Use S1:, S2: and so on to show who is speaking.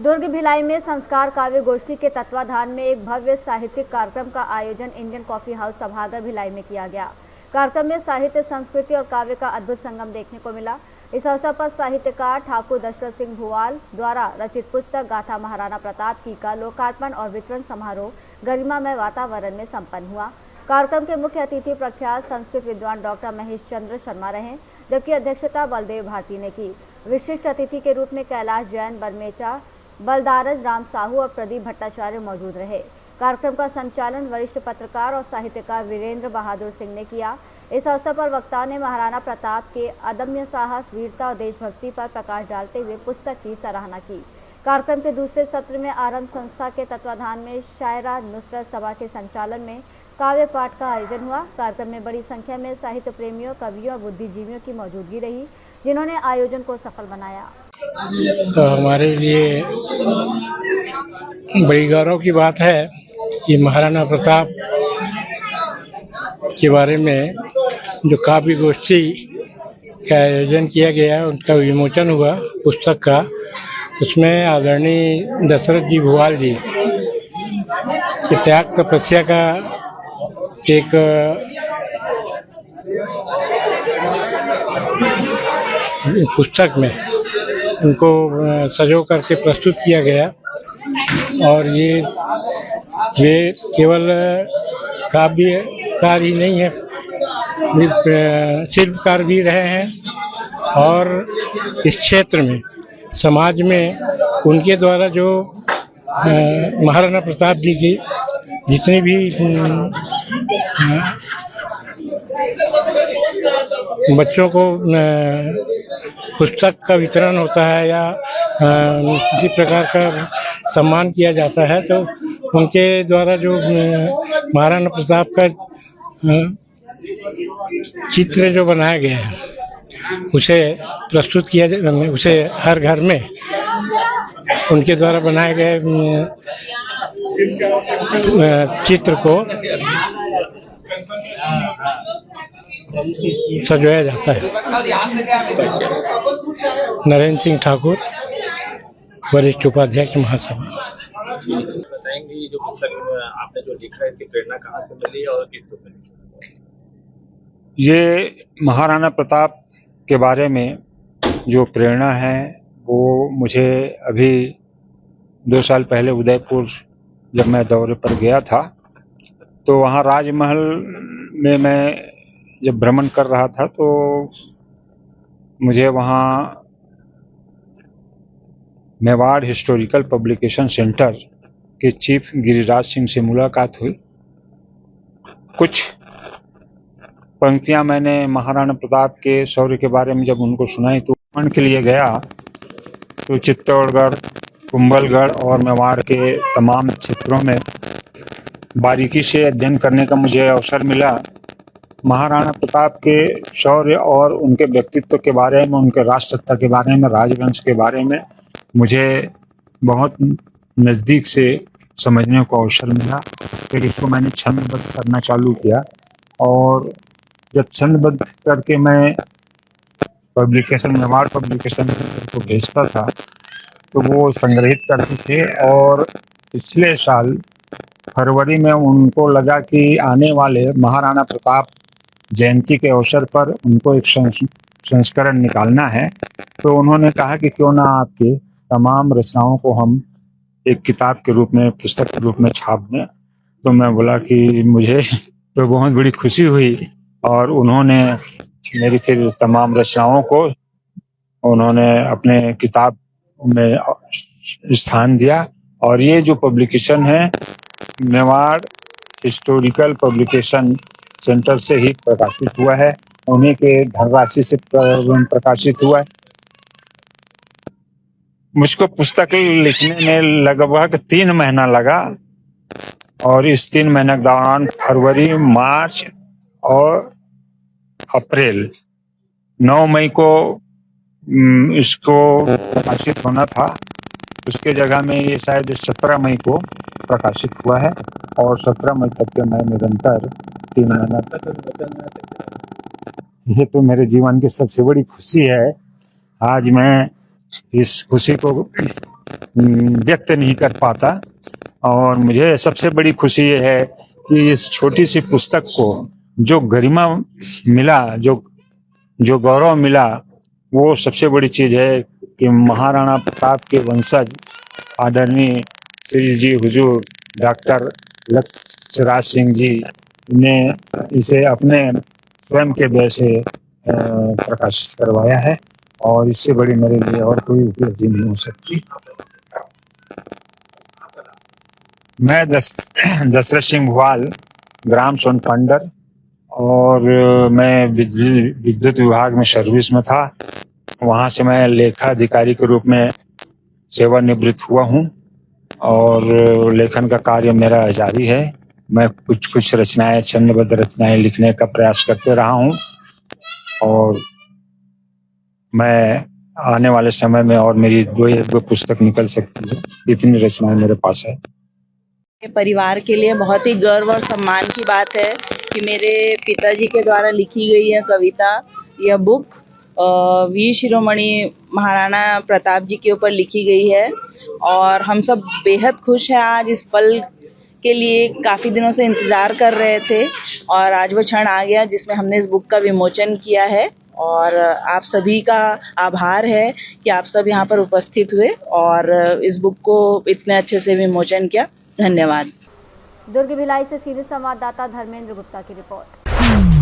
S1: दुर्ग भिलाई में संस्कार काव्य गोष्ठी के तत्वाधान में एक भव्य साहित्यिक कार्यक्रम का आयोजन इंडियन कॉफी हाउस सभागार भिलाई में किया गया। कार्यक्रम में साहित्य, संस्कृति और काव्य का अद्भुत संगम देखने को मिला। इस अवसर पर साहित्यकार ठाकुर दशरथ सिंह भुवाल द्वारा रचित पुस्तक गाथा महाराणा प्रताप की का लोकार्पण और वितरण समारोह गरिमामय वातावरण में संपन्न हुआ। कार्यक्रम के मुख्य अतिथि प्रख्यात संस्कृत विद्वान डॉक्टर महेश चंद्र शर्मा रहे, जबकि अध्यक्षता बलदेव भारती ने की। विशिष्ट अतिथि के रूप में कैलाश जैन, बरमेचा, बलदारज राम साहू और प्रदीप भट्टाचार्य मौजूद रहे। कार्यक्रम का संचालन वरिष्ठ पत्रकार और साहित्यकार वीरेंद्र बहादुर सिंह ने किया। इस अवसर पर वक्ताओं ने महाराणा प्रताप के अदम्य साहस, वीरता और देशभक्ति पर प्रकाश डालते हुए पुस्तक की सराहना की। कार्यक्रम के दूसरे सत्र में आरंभ संस्था के तत्वाधान में शायरा नुसरत सभा के संचालन में काव्य पाठ का आयोजन हुआ। कार्यक्रम में बड़ी संख्या में साहित्य प्रेमियों, कवियों और बुद्धिजीवियों की मौजूदगी रही, जिन्होंने आयोजन को सफल बनाया।
S2: तो हमारे लिए बड़ी गौरव की बात है कि महाराणा प्रताप के बारे में जो काव्य गोष्ठी का आयोजन किया गया, उनका विमोचन हुआ पुस्तक का। उसमें आदरणीय दशरथ जी भुवाल जी के त्याग तपस्या का एक पुस्तक में उनको सजो करके प्रस्तुत किया गया। और ये केवल काव्यकार ही नहीं है, शिल्पकार भी रहे हैं। और इस क्षेत्र में, समाज में उनके द्वारा जो महाराणा प्रताप जी की जितनी भी बच्चों को पुस्तक का वितरण होता है या किसी प्रकार का सम्मान किया जाता है, तो उनके द्वारा जो महाराणा प्रताप का चित्र जो बनाया गया है, उसे प्रस्तुत किया, उसे हर घर में उनके द्वारा बनाए गए चित्र को सजाया जाता है। नरेंद्र सिंह ठाकुर, वरिष्ठ उपाध्यक्ष महासभा।
S3: बताएंगे ये जो पुस्तक आपने जो लिखा है, इसकी प्रेरणा कहाँ से मिली और किस रूप में लिखी?
S4: ये महाराणा प्रताप के बारे में जो प्रेरणा है वो मुझे अभी 2 साल पहले उदयपुर जब मैं दौरे पर गया था, तो वहाँ राजमहल में मैं जब भ्रमण कर रहा था, तो मुझे वहाँ मेवाड़ हिस्टोरिकल पब्लिकेशन सेंटर के चीफ गिरिराज सिंह से मुलाकात हुई। कुछ पंक्तियां मैंने महाराणा प्रताप के शौर्य के बारे में जब उनको सुनाई, तो भ्रमण के लिए गया तो चित्तौड़गढ़, कुंभलगढ़ और मेवाड़ के तमाम क्षेत्रों में बारीकी से अध्ययन करने का मुझे अवसर मिला। महाराणा प्रताप के शौर्य और उनके व्यक्तित्व के बारे में, उनके राजसत्ता के बारे में, राजवंश के बारे में मुझे बहुत नज़दीक से समझने को अवसर मिला। फिर इसको मैंने छंदबद्ध करना चालू किया, और जब छंदबद्ध करके मैं पब्लिकेशन, मेवाड़ पब्लिकेशन को भेजता था, तो वो संग्रहित करते थे। और पिछले साल फरवरी में उनको लगा कि आने वाले महाराणा प्रताप जयंती के अवसर पर उनको एक संस्करण निकालना है, तो उन्होंने कहा कि क्यों ना आपके तमाम रचनाओं को हम एक किताब के रूप में, पुस्तक के रूप में छाप दें। तो मैं बोला कि मुझे तो बहुत बड़ी खुशी हुई, और उन्होंने मेरी फिर तमाम रचनाओं को उन्होंने अपने किताब में स्थान दिया। और ये जो पब्लिकेशन है, मेवाड़ हिस्टोरिकल पब्लिकेशन सेंटर से ही प्रकाशित हुआ है, उन्हीं के धनराशि से प्रकाशित हुआ है। मुझको पुस्तक लिखने में लगभग 3 महीना लगा, और इस 3 महीने के दौरान फरवरी, मार्च और अप्रैल, 9 मई को इसको प्रकाशित होना था, उसके जगह में ये शायद 17 मई को प्रकाशित हुआ है। और 17 मई तक के मैं निरंतर 3 महीना तक, ये तो मेरे जीवन की सबसे बड़ी खुशी है। आज मैं इस खुशी को व्यक्त नहीं कर पाता। और मुझे सबसे बड़ी खुशी ये है कि इस छोटी सी पुस्तक को जो गरिमा मिला, जो गौरव मिला, वो सबसे बड़ी चीज है कि महाराणा प्रताप के वंशज आदरणीय श्री जी हुजूर डॉक्टर लक्ष्मणराज सिंह जी ने इसे अपने स्वयं के व्यय से प्रकाशित करवाया है, और इससे बड़ी मेरे लिए और कोई उपलब्धि नहीं हो सकती। मैं दशरथ सिंह भुवाल, ग्राम सोनपांडर, और मैं विद्युत विभाग में सर्विस में था। वहाँ से मैं लेखाधिकारी के रूप में सेवानिवृत्त हुआ हूँ, और लेखन का कार्य मेरा जारी है। मैं कुछ रचनाएं, छंदबद्ध रचनाएं लिखने का प्रयास करते रहा हूँ, और मैं आने वाले समय में और मेरी दो पुस्तक निकल सकती है, इतनी रचनाएं मेरे पास है।
S5: परिवार के लिए बहुत ही गर्व और सम्मान की बात है कि मेरे पिताजी के द्वारा लिखी गई यह कविता, यह बुक वीर शिरोमणि महाराणा प्रताप जी के ऊपर लिखी गई है, और हम सब बेहद खुश हैं। आज इस पल के लिए काफ़ी दिनों से इंतज़ार कर रहे थे, और आज वो क्षण आ गया जिसमें हमने इस बुक का विमोचन किया है। और आप सभी का आभार है कि आप सब यहाँ पर उपस्थित हुए और इस बुक को इतने अच्छे से विमोचन किया। धन्यवाद।
S1: दुर्ग भिलाई से सीधे संवाददाता धर्मेंद्र गुप्ता की रिपोर्ट।